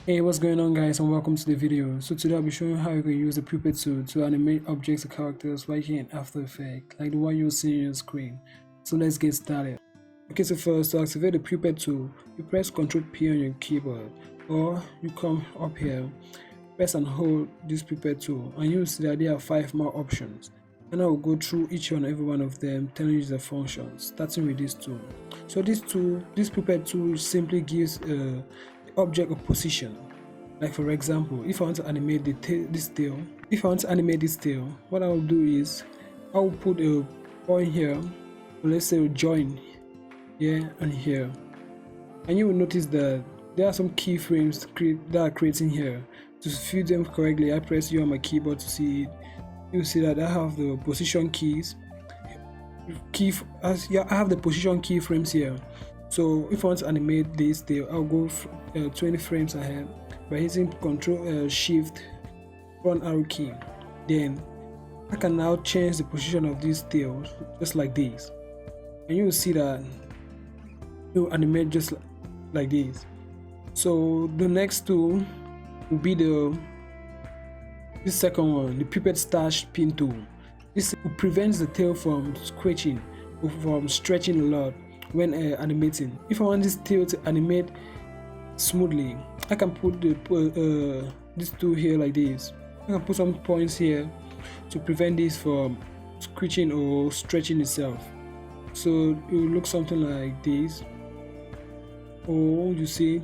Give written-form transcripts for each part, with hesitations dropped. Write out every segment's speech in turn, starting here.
Hey, what's going on guys, and welcome to the video. So today I'll be showing you how you can use the Puppet tool to animate objects or characters right here in After Effects, like the one you're seeing on your screen. So let's get started. Okay, so first, to activate the Puppet tool, you press Ctrl P on your keyboard, or you come up here, press and hold this Puppet tool, and you'll see that there are 5 more options. And I will go through each and every one of them, telling you the functions, starting with this tool. So this Puppet tool simply gives object a position. Like for example, if I want to animate this tail, what I will do is I will put a point here, let's say join here and here, and you will notice that there are some keyframes that are creating here. To view them correctly, I press U on my keyboard to see it. You see that I have the position keys. I have the position keyframes here. So if I want to animate this tail, I'll go 20 frames ahead by hitting Ctrl Shift front arrow key. Then I can now change the position of these tails just like this, and you will see that it will animate just like this. So the next tool will be this second one, the Puppet Stash Pin tool. This prevents the tail from squishing or from stretching a lot when animating. If I want this tail to animate smoothly, I can put this tool here like this. I can put some points here to prevent this from squishing or stretching itself. So it will look something like this. Or you see,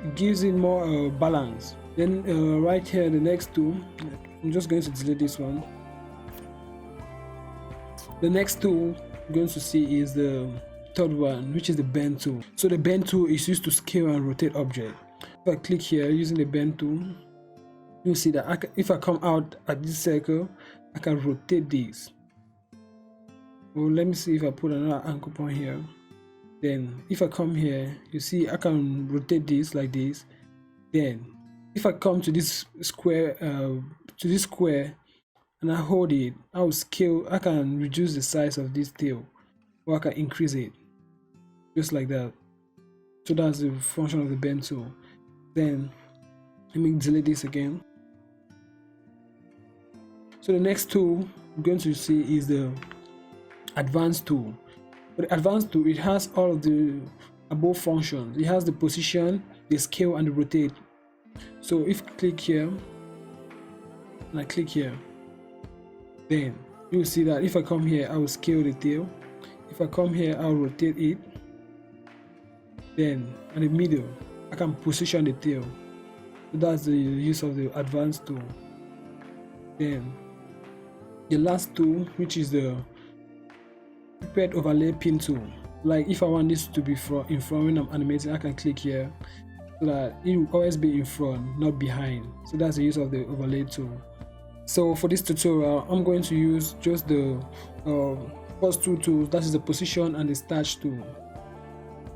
it gives it more balance. Then right here, the next tool, I'm just going to delete this one. The next tool you're going to see is the third one, which is the bend tool. So the bend tool is used to scale and rotate object. If I click here using the bend tool, you'll see that if I come out at this circle, I can rotate this. Well, let me see if I put another anchor point here. Then if I come here, you see I can rotate this like this. Then if I come to this square, and I hold it, I will scale. I can reduce the size of this tail, or I can increase it, just like that. So that's the function of the bend tool. Then let me delete this again. So the next tool we're going to see is the advanced tool. But the advanced tool, it has all of the above functions. It has the position, the scale, and the rotate. So if I click here and I click here, then you will see that if I come here, I will scale the tail. If I come here, I'll rotate it. Then in the middle, I can position the tail. So that's the use of the advanced tool. Then the last tool, which is the Puppet Overlay Pin tool. Like if I want this to be in front when I'm animating, I can click here so that it will always be in front, not behind. So that's the use of the overlay tool. So for this tutorial, I'm going to use just the first two tools, that is the position and the stash tool,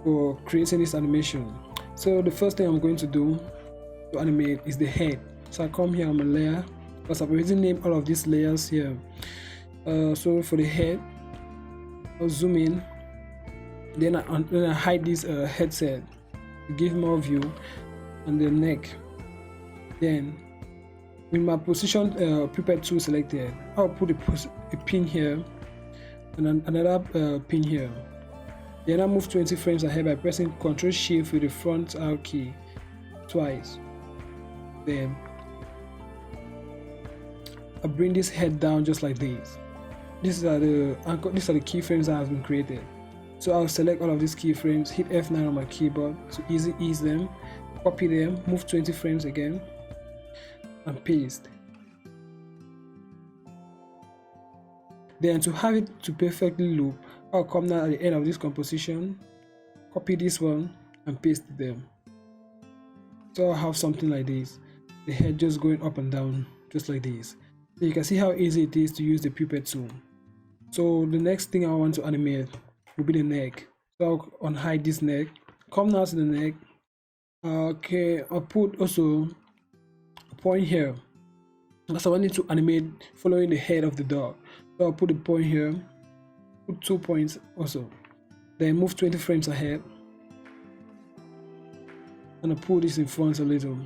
for creating this animation. So the first thing I'm going to do to animate is the head. So I come here on my layer, because I've already named all of these layers here. So for the head, I'll zoom in, then I hide this headset to give more view, and the neck. Then with my position Puppet tool selected, I'll put a pin here and another pin here. Then I move 20 frames ahead by pressing Ctrl Shift with the front arrow key twice. Then I bring this head down just like this. These are the keyframes that have been created. So I'll select all of these keyframes, hit F9 on my keyboard to ease them, copy them, move 20 frames again, and paste. Then to have it to perfectly loop, I'll come now at the end of this composition, copy this one, and paste them. So I'll have something like this, the head just going up and down, just like this. So you can see how easy it is to use the Puppet tool. So the next thing I want to animate will be the neck. So I'll unhide this neck, come now to the neck. Okay, I'll put also a point here, because I want it to animate following the head of the dog. So I'll put a point here, put 2 points also, then move 20 frames ahead, and I pull this in front a little,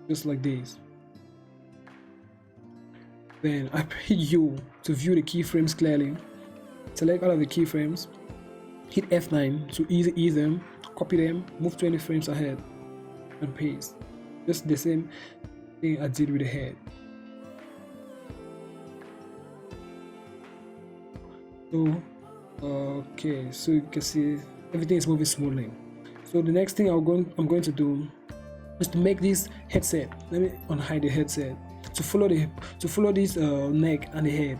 just like this. Then I hit U to view the keyframes clearly. Select all of the keyframes, hit F9 to ease them, copy them, move 20 frames ahead, and paste. Just the same thing I did with the head. So, okay, so you can see everything is moving smoothly. So the next thing I'm going to do is to make this headset. Let me unhide the headset to follow this neck and the head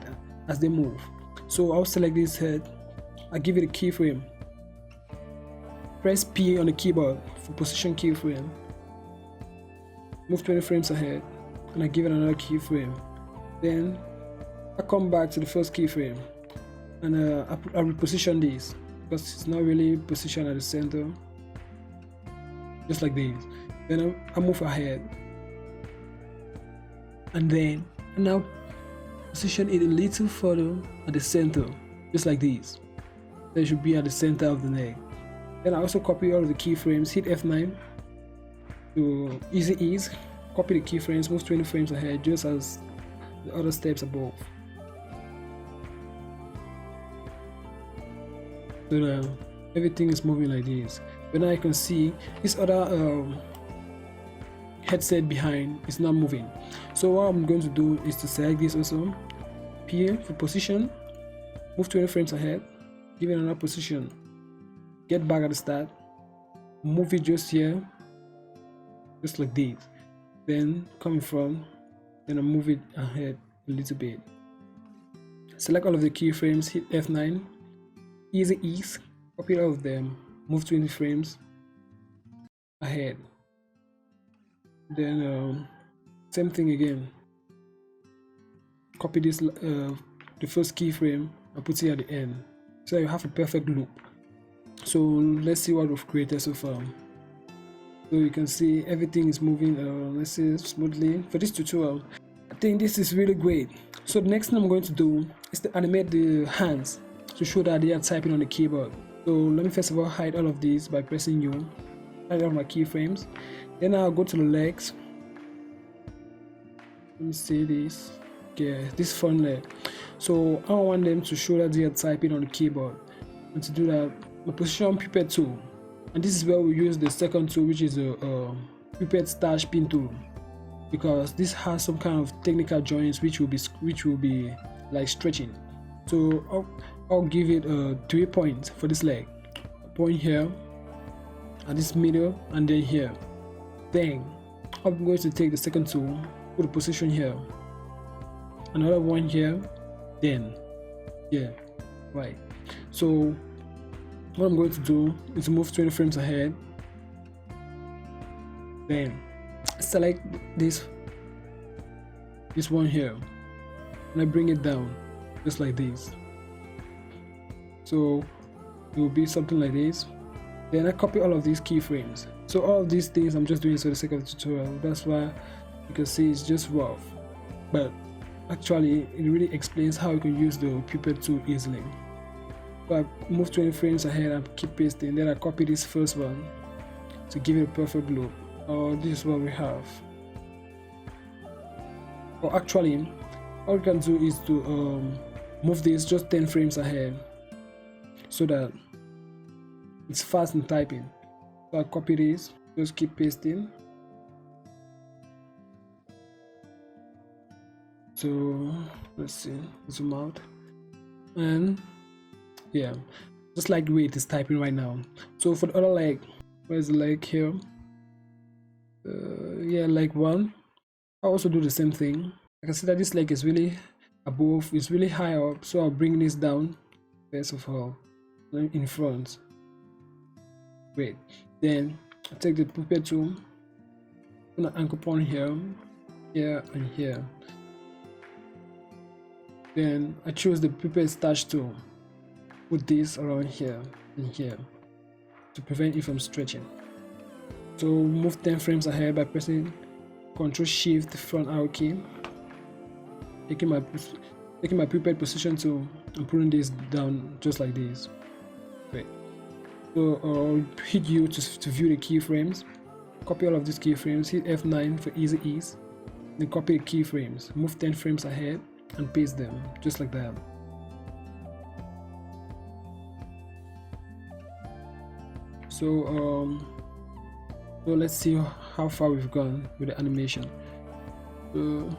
as they move. So I'll select this head. I give it a keyframe. Press P on the keyboard for position keyframe. Move 20 frames ahead, and I give it another keyframe. Then I come back to the first keyframe, and I reposition this because it's not really positioned at the center, just like this. Then I move ahead, and then I now position it a little further at the center, just like this. They should be at the center of the neck. Then I also copy all of the keyframes, hit F9 to ease, copy the keyframes, move 20 frames ahead, just as the other steps above. So now everything is moving like this. But now I can see this other headset behind is not moving. So what I'm going to do is to select this also, P for position, move 20 frames ahead, give it another position, get back at the start, move it just here, just like this. Then come in front, then I move it ahead a little bit. Select all of the keyframes, hit F9, ease, copy all of them, move 20 frames ahead. Then same thing again. Copy this the first keyframe and put it at the end, so you have a perfect loop. So let's see what we've created so far. So you can see everything is moving let's say smoothly. For this tutorial, I think this is really great. So the next thing I'm going to do is to animate the hands to show that they are typing on the keyboard. So let me first of all hide all of these by pressing U, hide all my keyframes. Then I'll go to the legs. Let me see this. Okay, this front leg. So I want them to show that they are typing on the keyboard. And to do that, I position Puppet tool, and this is where we use the second tool, which is a Puppet Stash Pin tool, because this has some kind of technical joints which will be like stretching. So I'll give it 3 points for this leg. A point here, at this middle, and then here. Then I'm going to take the second tool, put a position here, another one here, then yeah, right. So what I'm going to do is move 20 frames ahead, then select this one here, and I bring it down just like this. So it will be something like this. Then I copy all of these keyframes. So all of these things I'm just doing for the sake of the tutorial. That's why you can see it's just rough, but actually it really explains how you can use the Puppet tool easily. So I move 20 frames ahead and keep pasting. Then I copy this first one to give it a perfect loop. This is what we have. Or actually, all you can do is to move this just 10 frames ahead so that it's fast in typing. So I copy this, just keep pasting. So let's see, zoom out, and yeah, just like the way it is typing right now. So for the other leg, where's the leg here? Yeah, leg 1. I also do the same thing. I can see that this leg is really above, it's really high up, so I'll bring this down first of all, in front. Great. Then I take the Puppet tool, put an anchor point here, here, and here. Then I choose the Puppet Stash tool, put this around here and here to prevent it from stretching. So move 10 frames ahead by pressing Ctrl Shift front arrow key, taking my Puppet position tool and pulling this down just like this. Great. So hit U to view the keyframes. Copy all of these keyframes, hit F9 for easy ease. Then copy the keyframes, move 10 frames ahead and paste them, just like that. So let's see how far we've gone with the animation. So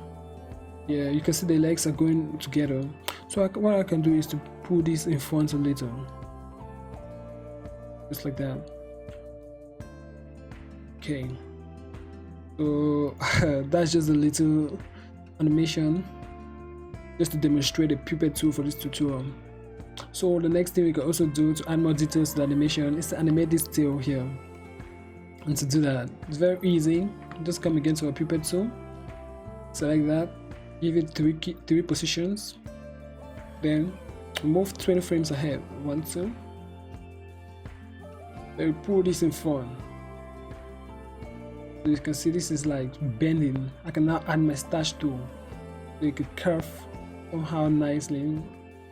yeah, you can see the legs are going together. So what I can do is to pull this in front a little, just like that. Okay, so that's just a little animation just to demonstrate the Puppet tool for this tutorial. So the next thing we can also do to add more details to the animation is to animate this tail here. And to do that, it's very easy. Just come again to our Puppet tool, select that, give it three positions, then move 20 frames ahead. 1, 2. Then pull this in front. So you can see this is like bending. I can now add my stash tool, so you could curve somehow nicely.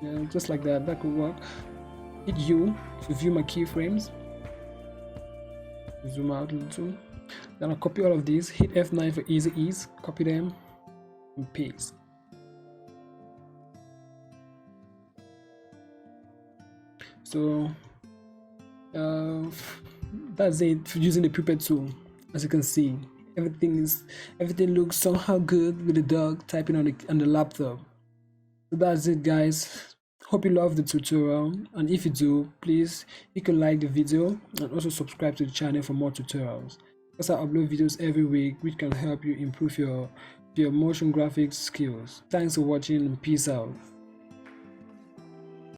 Yeah, just like that. That could work. Hit U to view my keyframes. Zoom out a little. Then I'll copy all of these. Hit F9 for easy ease. Copy them and paste. So that's it for using the Puppet tool. As you can see, everything looks somehow good with the dog typing on the laptop. So that's it, guys. Hope you love the tutorial, and if you do, please you can like the video and also subscribe to the channel for more tutorials, because I upload videos every week which can help you improve your motion graphics skills. Thanks for watching and peace out.